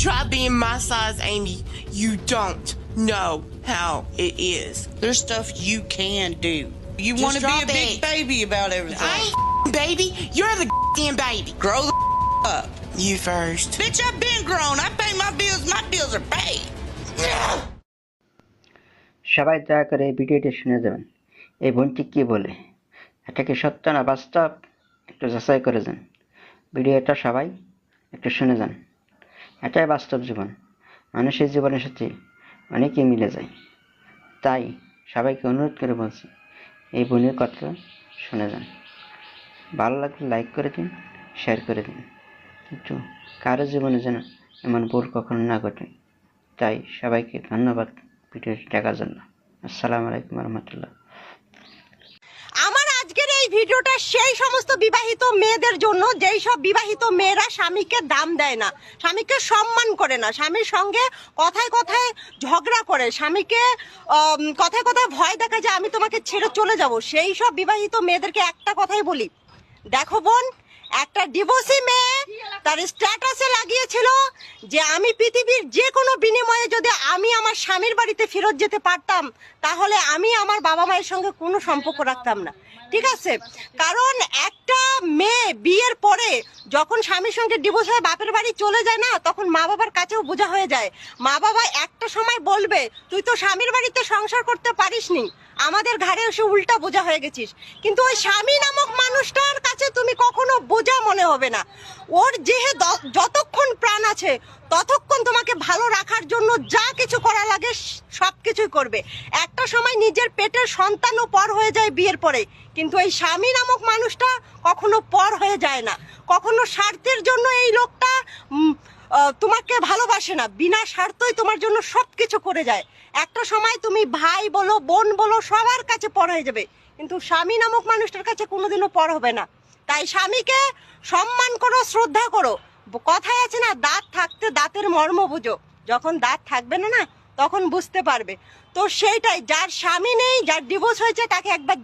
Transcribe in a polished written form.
try being my size, Amy. You don't know how it is. There's stuff you can do. You Just want to be drop a big it. baby about everything. I ain't baby. You're the damn baby. Grow the up. You first. Bitch, I've been grown. I pay my bills. My bills are paid. সবাই দয়া করে এই ভিডিওটি শুনে যাবেন। এই বোনটি কী বলে, এটা কি সত্য না বাস্তব, একটু যাচাই করে যান। ভিডিওটা সবাই একটু শুনে যান। এটাই বাস্তব জীবন, মানুষের জীবনের সাথে অনেকেই মিলে যায়। তাই সবাইকে অনুরোধ করে বলছি, এই বোনের কথা শুনে যান। ভালো লাগলে লাইক করে দিন, শেয়ার করে দিন, কিন্তু কারো জীবনে যেন এমন ভুল কখনো না ঘটে। তাই সবাইকে ধন্যবাদ ভিডিওটি দেখার জন্য। আসসালামু আলাইকুম রহমতুল্লাহ। আমার আজকের এই ভিডিওটা সেই সমস্ত বিবাহিত মেয়েদের জন্য, যেই সব বিবাহিত মেয়েরা স্বামীকে দাম দেয় না, স্বামীকে সম্মান করে না, স্বামীর সঙ্গে কথায় কথায় ঝগড়া করে, স্বামীকে কথায় কথায় ভয় দেখায় যে আমি তোমাকে ছেড়ে চলে যাব। সেই সব বিবাহিত মেয়েদেরকে একটা কথাই বলি, দেখো বোন, একটা ডিভোর্সি মেয়ে তার স্ট্যাটাসে লাগিয়েছিল যে আমি পৃথিবীর যে কোনো বিনিময়ে যদি আমি আমার স্বামীর বাড়িতে ফেরত যেতে পারতাম তাহলে আমি আমার বাবা মায়ের সঙ্গে কোনো সম্পর্ক রাখতাম না। ঠিক আছে, কারণ একটা মেয়ে বিয়ের পরে যখন স্বামীর সঙ্গে ডিভোর্স হয়ে বাপের বাড়ি চলে যায় না, তখন মা বাবার কাছেও বোঝা হয়ে যায়। মা বাবা একটা সময় বলবে তুই তো স্বামীর বাড়িতে সংসার করতে পারিসনি, আমাদের ঘাড়ে এসে উল্টা বোঝা হয়ে গেছিস। কিন্তু ওই স্বামী নামক মানুষটার কাছে তুমি কখনো বোঝা মনে হবে না। ওর যেহেতু যতক্ষণ প্রাণ আছে ততক্ষণ তোমাকে ভালো রাখার জন্য যা কিছু করা লাগে সব কিছুই করবে। একটা সময় নিজের পেটের সন্তানও পর হয়ে যায় বিয়ের পরে, কিন্তু এই স্বামী নামক মানুষটা কখনো পর হয়ে যায় না। কখনো স্বার্থের জন্য এই লোকটা তোমাকে ভালোবাসে না, বিনা স্বার্থই তোমার জন্য সবকিছু করে যায়। একটা সময় তুমি ভাই বলো, বোন বলো, সবার কাছে পর হয়ে যাবে, কিন্তু স্বামী নামক মানুষটার কাছে কোনোদিনও পর হবে না। তাই স্বামীকে সম্মান করো, শ্রদ্ধা করো। কথায় আছে না, দাঁত থাকতে দাঁতের মর্ম বুঝো, যখন দাঁত থাকবে না তখন বুঝতে পারবে। তো সেইটাই, যার স্বামী নেই, যার ডিভোর্স হয়েছে, তাকে একবার